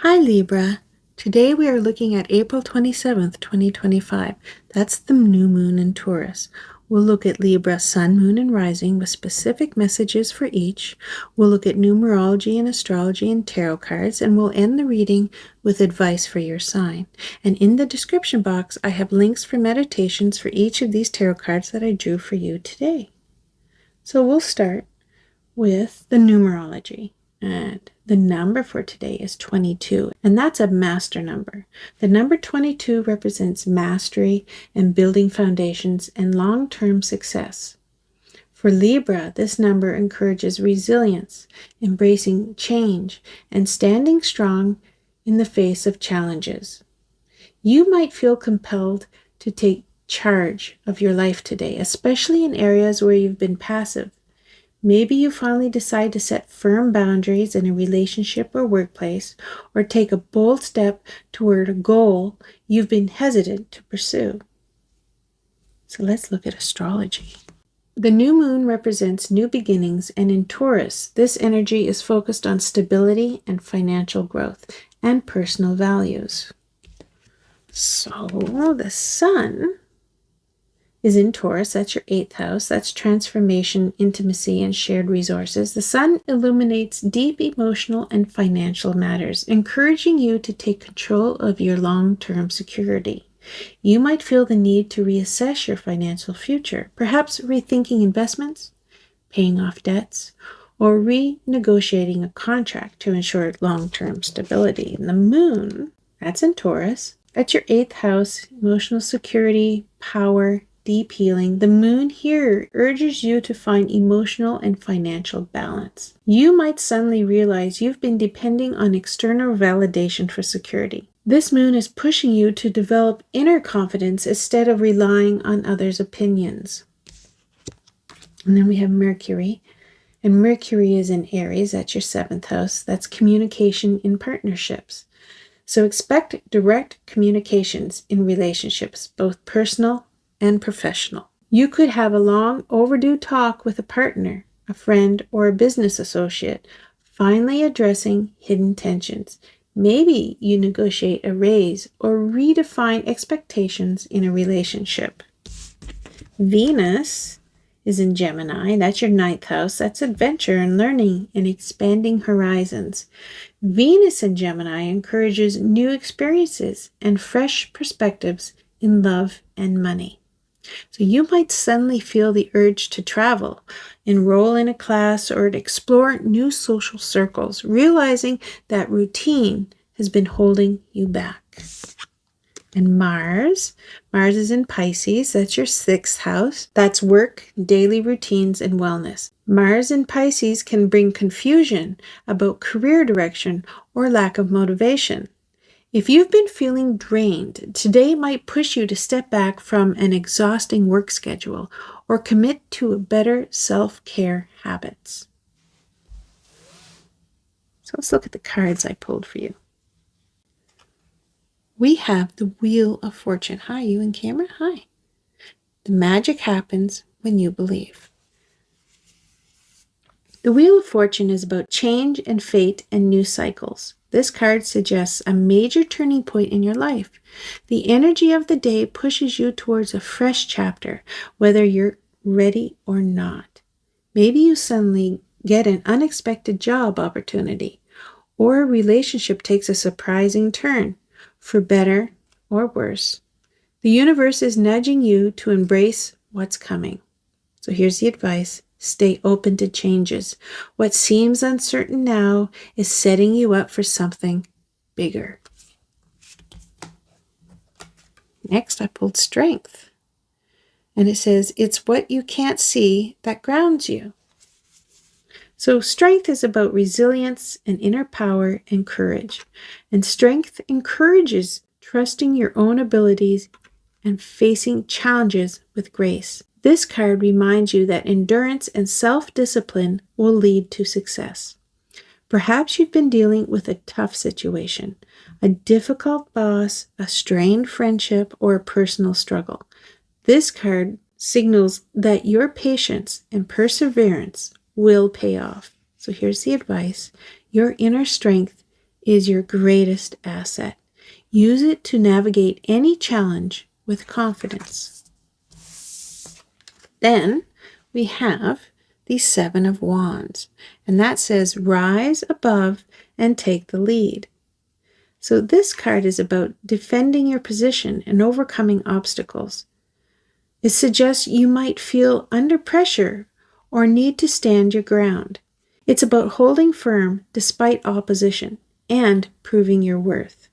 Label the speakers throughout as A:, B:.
A: Hi Libra. Today we are looking at April 27th, 2025. That's the new moon in Taurus. We'll look at Libra Sun, Moon, and Rising with specific messages for each. We'll look at numerology and astrology and tarot cards, and we'll end the reading with advice for your sign. And in the description box, I have links for meditations for each of these tarot cards that I drew for you today. So we'll start with the numerology. And the number for today is 22, and that's a master number. The number 22 represents mastery and building foundations and long-term success. For Libra, this number encourages resilience, embracing change, and standing strong in the face of challenges. You might feel compelled to take charge of your life today, especially in areas where you've been passive. Maybe you finally decide to set firm boundaries in a relationship or workplace, or take a bold step toward a goal you've been hesitant to pursue. So let's look at astrology. The new moon represents new beginnings, and in Taurus, this energy is focused on stability and financial growth and personal values. So the sun is in Taurus. That's your 8th house. That's transformation, intimacy, and shared resources. The sun illuminates deep emotional and financial matters, encouraging you to take control of your long-term security. You might feel the need to reassess your financial future, perhaps rethinking investments, paying off debts, or renegotiating a contract to ensure long-term stability. And the moon, that's in Taurus. That's your 8th house, emotional security, power, deep healing. The moon here urges you to find emotional and financial balance. You might suddenly realize you've been depending on external validation for security. This moon is pushing you to develop inner confidence instead of relying on others' opinions. And then we have Mercury. And Mercury is in Aries. That's your 7th house. That's communication in partnerships. So expect direct communications in relationships, both personal and professional. You could have a long overdue talk with a partner, a friend, or a business associate, finally addressing hidden tensions. Maybe you negotiate a raise or redefine expectations in a relationship. Venus is in Gemini. That's your 9th house. That's adventure and learning and expanding horizons. Venus in Gemini encourages new experiences and fresh perspectives in love and money. So you might suddenly feel the urge to travel, enroll in a class, or to explore new social circles, realizing that routine has been holding you back. And Mars is in Pisces. That's your 6th house. That's work, daily routines, and wellness. Mars in Pisces can bring confusion about career direction or lack of motivation. If you've been feeling drained, today might push you to step back from an exhausting work schedule or commit to better self-care habits. So let's look at the cards I pulled for you. We have the Wheel of Fortune. Hi, you in camera? Hi. The magic happens when you believe. The Wheel of Fortune is about change and fate and new cycles. This card suggests a major turning point in your life. The energy of the day pushes you towards a fresh chapter, whether you're ready or not. Maybe you suddenly get an unexpected job opportunity, or a relationship takes a surprising turn, for better or worse. The universe is nudging you to embrace what's coming. So here's the advice. Stay open to changes. What seems uncertain now is setting you up for something bigger. Next, I pulled Strength. And it says, it's what you can't see that grounds you. So strength is about resilience and inner power and courage. And strength encourages trusting your own abilities and facing challenges with grace. This card reminds you that endurance and self-discipline will lead to success. Perhaps you've been dealing with a tough situation, a difficult boss, a strained friendship, or a personal struggle. This card signals that your patience and perseverance will pay off. So here's the advice. Your inner strength is your greatest asset. Use it to navigate any challenge with confidence. Then we have the Seven of Wands, and that says rise above and take the lead. So this card is about defending your position and overcoming obstacles. It suggests you might feel under pressure or need to stand your ground. It's about holding firm despite opposition and proving your worth.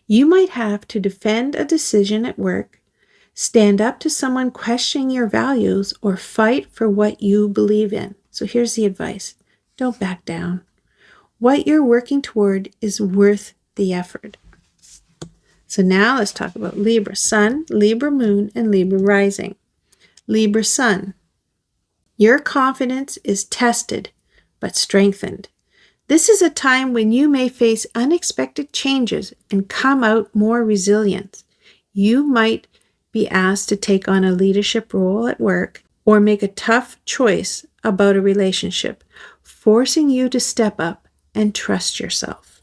A: You might have to defend a decision at work, stand up to someone questioning your values, or fight for what you believe in. So here's the advice. Don't back down. What you're working toward is worth the effort. So now let's talk about Libra Sun, Libra Moon, and Libra Rising. Libra Sun. Your confidence is tested but strengthened. This is a time when you may face unexpected changes and come out more resilient. You might be asked to take on a leadership role at work or make a tough choice about a relationship, forcing you to step up and trust yourself.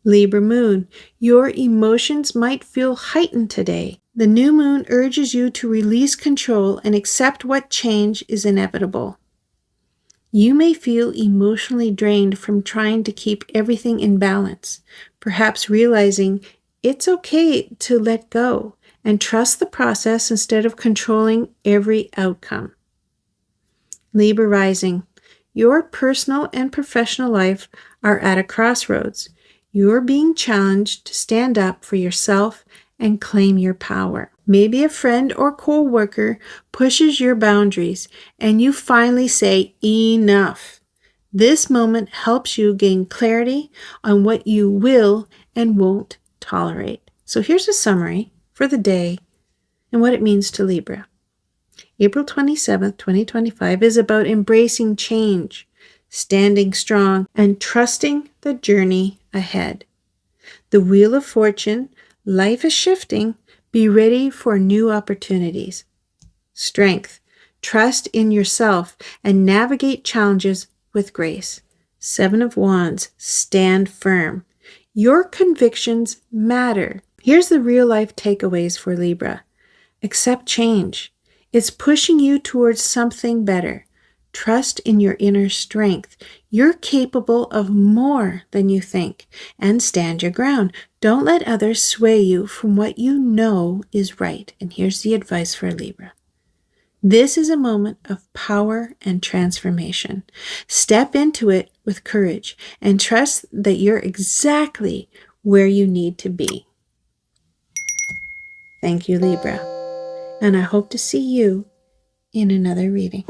A: Libra Moon, your emotions might feel heightened today. The new moon urges you to release control and accept what change is inevitable. You may feel emotionally drained from trying to keep everything in balance, perhaps realizing it's okay to let go and trust the process instead of controlling every outcome. Libra Rising, your personal and professional life are at a crossroads. You're being challenged to stand up for yourself and claim your power. Maybe a friend or co-worker pushes your boundaries and you finally say, enough. This moment helps you gain clarity on what you will and won't tolerate. So here's a summary for the day and what it means to Libra. April 27th, 2025 is about embracing change, standing strong, and trusting the journey ahead. The Wheel of Fortune, life is shifting. Be ready for new opportunities. Strength, trust in yourself and navigate challenges with grace. Seven of Wands, stand firm. Your convictions matter. Here's the real life takeaways for Libra. Accept change. It's pushing you towards something better. Trust in your inner strength. You're capable of more than you think. And stand your ground. Don't let others sway you from what you know is right. And here's the advice for Libra. This is a moment of power and transformation. Step into it with courage and trust that you're exactly where you need to be. Thank you, Libra. And I hope to see you in another reading.